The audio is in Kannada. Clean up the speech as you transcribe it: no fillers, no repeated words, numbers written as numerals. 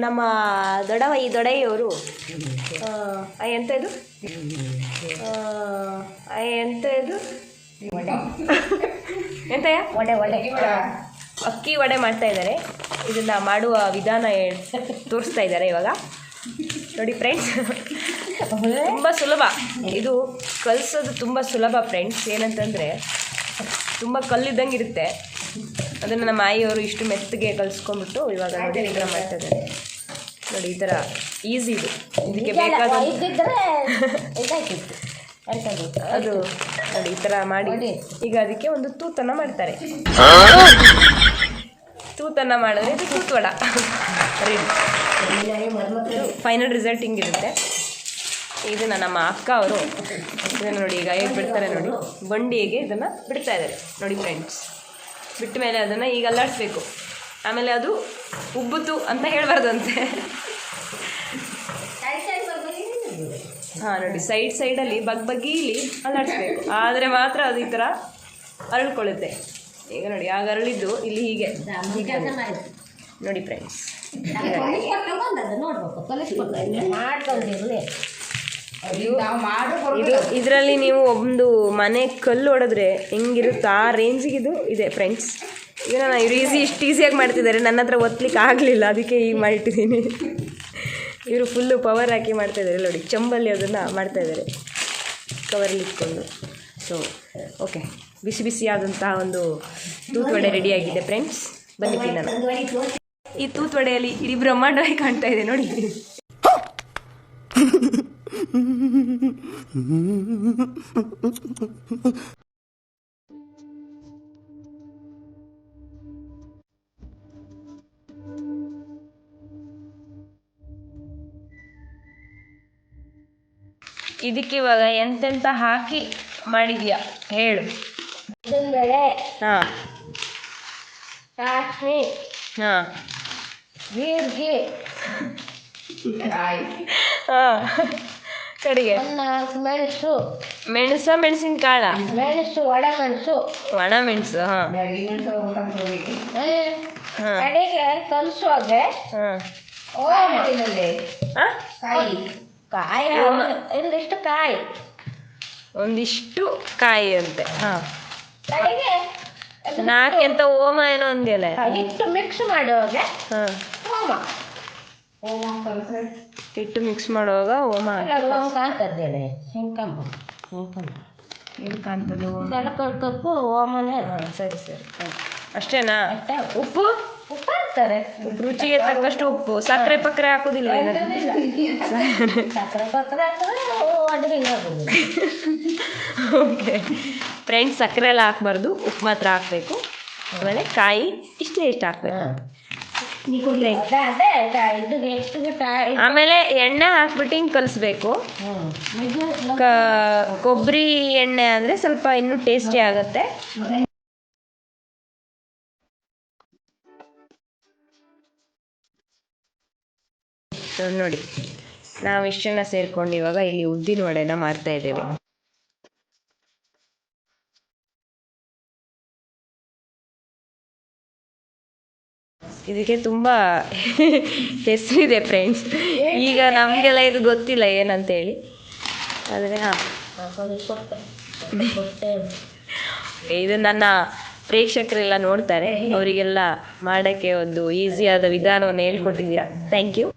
ನಮ್ಮ ದೊಡೈಯವರು ಎಂತ ಇದು ಎಂತ ಇದು ಎಂತಯ್ಯ ಅಕ್ಕಿ ವಡೆ ಮಾಡ್ತಾ ಇದ್ದಾರೆ. ಇದನ್ನ ಮಾಡುವ ವಿಧಾನ ತೋರಿಸ್ತಾ ಇದ್ದಾರೆ ಇವಾಗ. ನೋಡಿ ಫ್ರೆಂಡ್ಸ್, ತುಂಬ ಸುಲಭ ಇದು, ಕಲಿಸೋದು ತುಂಬ ಸುಲಭ ಫ್ರೆಂಡ್ಸ್. ಏನಂತಂದರೆ ತುಂಬ ಕಲ್ಲಿದ್ದಂಗೆ ಇರುತ್ತೆ. ಅದನ್ನು ನಮ್ಮ ಆಯಿಯವರು ಇಷ್ಟು ಮೆತ್ತಗೆ ಕಲಿಸ್ಕೊಂಡ್ಬಿಟ್ಟು ಇವಾಗ ನೋಡಿ ಈ ಥರ ಮಾಡ್ತಾ ಇದ್ದಾರೆ. ನೋಡಿ ಈ ಥರ ಈಸಿ ಇದು. ಇದಕ್ಕೆ ಬೇಕಾದ ಅದು ನೋಡಿ ಈ ಥರ ಮಾಡಿ ಈಗ ಅದಕ್ಕೆ ಒಂದು ತೂತನ್ನು ಮಾಡ್ತಾರೆ. ತೂತನ್ನು ಮಾಡಿದ್ರೆ ಇದು ತೂತ್ವಡ ರೆಡಿ. ಫೈನಲ್ ರಿಸಲ್ಟ್ ಹಿಂಗಿರುತ್ತೆ. ಇದನ್ನು ನಮ್ಮ ಅಕ್ಕ ಅವರು ಇದನ್ನು ನೋಡಿ ಈಗ ಹೇಗೆ ಬಿಡ್ತಾರೆ ನೋಡಿ, ಬಂಡಿಗೆ ಇದನ್ನು ಬಿಡ್ತಾ ಇದ್ದಾರೆ ನೋಡಿ ಫ್ರೆಂಡ್ಸ್. ಬಿಟ್ಟ ಮೇಲೆ ಅದನ್ನು ಈಗ ಅಲ್ಲಾಡಿಸ್ಬೇಕು. ಆಮೇಲೆ ಅದು ಉಬ್ಬುತ್ತು ಅಂತ ಹೇಳಬಾರ್ದಂತೆ. ಹಾಂ ನೋಡಿ, ಸೈಡಲ್ಲಿ ಬಗ್ಗೀಲಿ ಅಲ್ಲಾಡಿಸ್ಬೇಕು. ಆದರೆ ಮಾತ್ರ ಅದು ಈ ಥರ ಅರಳ್ಕೊಳ್ಳುತ್ತೆ. ಈಗ ನೋಡಿ ಆಗ ಅರಳಿದ್ದು ಇಲ್ಲಿ ಹೀಗೆ ನೋಡಿ ಫ್ರೆಂಡ್ಸ್. ಇದರಲ್ಲಿ ನೀವು ಒಂದು ಮನೆ ಕಲ್ಲು ಹೊಡೆದ್ರೆ ಹೆಂಗಿರುತ್ತೆ ಆ ರೇಂಜಿಗೆ ಇದು ಇದೆ ಫ್ರೆಂಡ್ಸ್. ಈಗ ನಾನು ಇವರು ಇಷ್ಟು ಈಸಿಯಾಗಿ ಮಾಡ್ತಿದ್ದಾರೆ, ನನ್ನ ಹತ್ರ ಒತ್ತಲಿಕ್ಕೆ ಆಗಲಿಲ್ಲ, ಅದಕ್ಕೆ ಈಗ ಮಾಡಿಟ್ಟಿದ್ದೀನಿ. ಇವರು ಫುಲ್ಲು ಪವರ್ ಹಾಕಿ ಮಾಡ್ತಾಯಿದ್ದಾರೆ ನೋಡಿ, ಚಂಬಲ್ಲಿ ಅದನ್ನು ಮಾಡ್ತಾಯಿದ್ದಾರೆ ಕವರಲ್ಲಿ ಇಟ್ಕೊಂಡು. ಸೊ ಓಕೆ, ಬಿಸಿ ಬಿಸಿಯಾದಂತಹ ಒಂದು ತೂತ್ವಡೆ ರೆಡಿಯಾಗಿದೆ ಫ್ರೆಂಡ್ಸ್. ಬನ್ನಿ ತಿನ್ನೋಣ. ಈ ತೂತ್ವಡೆಯಲ್ಲಿ ಇಡೀ ಬ್ರಹ್ಮಾಂಡವಾಗಿ ಕಾಣ್ತಾ ಇದೆ ನೋಡಿ. ಇದಕ್ಕೆ ಇವಾಗ ಎಂತೆಂತ ಹಾಕಿ ಮಾಡಿದ್ಯಾ ಹೇಳು. ಹಾಂ ಸಾಸಿವೆ, ಹಾಂ ಜೀರಿಗೆ, ಹಾಂ ಕಡೆಗೆ ಮೆಣಸು, ಮೆಣಸಿನಕಾಳ, ಒಣಮೆಣಸು, ಹಾಂ ಅಡಿಗೆ ಕಲಿಸುವಾಗ ಕಾಯಿ ಒಂದಿಷ್ಟು ಕಾಯಿ, ಒಂದಿಷ್ಟು ಕಾಯಿ ಅಂತೆ. ಹಾಂ ನಾಕೆಂತ ಓಮ ಏನೋ ಒಂದಿಲ್ಲ, ಹಿಟ್ಟು ಮಿಕ್ಸ್ ಮಾಡುವಾಗ ಹಾಂ ಹಿಟ್ಟು ಮಿಕ್ಸ್ ಮಾಡುವಾಗ ಓಮ ಕಾಣ್ತದ್ದೇನೆ. ಏನು ಕಾಣ್ತದೆ? ಕಪ್ಪು ಓಮನೇ. ಸರಿ ಸರಿ, ಅಷ್ಟೇನಾ? ಅಷ್ಟೇ. ಉಪ್ಪು ಉಪ್ಪು ಹಾಕ್ತಾರೆ, ರುಚಿಗೆ ತಕ್ಕಷ್ಟು ಉಪ್ಪು. ಸಕ್ಕರೆ ಪಕ್ಕರೆ ಹಾಕೋದಿಲ್ಲ? ಸಕ್ಕರೆ ಪಕ್ಕರೆ ಹಾಕಿದ್ರೆ ಅಡುಗೆ ಆಗೋದಿಲ್ಲ. ಓಕೆ ಫ್ರೆಂಡ್ಸ್, ಸಕ್ಕರೆ ಎಲ್ಲ ಹಾಕ್ಬಾರ್ದು, ಉಪ್ಪು ಮಾತ್ರ ಹಾಕಬೇಕು. ಆಮೇಲೆ ಕಾಯಿ ಇಷ್ಟು ಹಾಕ್ಬೇಕು. ಆಮೇಲೆ ಎಣ್ಣೆ ಹಾಕ್ಬಿಟ್ಟು ಹಿಂಗೆ ಕಲಿಸ್ಬೇಕು. ಕೊಬ್ಬರಿ ಎಣ್ಣೆ ಅಂದರೆ ಸ್ವಲ್ಪ ಇನ್ನೂ ಟೇಸ್ಟಿ ಆಗುತ್ತೆ. ನೋಡಿ, ನಾವು ಇಷ್ಟು ಜನ ಸೇರ್ಕೊಂಡು ಇವಾಗ ಇಲ್ಲಿ ಉದ್ದಿನ ವಡೆನ ಮಾಡ್ತಾ ಇದ್ದೇವೆ. ಇದಕ್ಕೆ ತುಂಬ ಹೆಸರಿದೆ ಫ್ರೆಂಡ್ಸ್. ಈಗ ನಮಗೆಲ್ಲ ಇದು ಗೊತ್ತಿಲ್ಲ ಏನಂತೇಳಿ. ಆದರೆ ಹಾಂ, ಇದು ನನ್ನ ಪ್ರೇಕ್ಷಕರೆಲ್ಲ ನೋಡ್ತಾರೆ, ಅವರಿಗೆಲ್ಲ ಮಾಡೋಕ್ಕೆ ಒಂದು ಈಸಿಯಾದ ವಿಧಾನವನ್ನು ಹೇಳ್ಕೊಟ್ಟಿದ್ದೀರಾ. Thank you.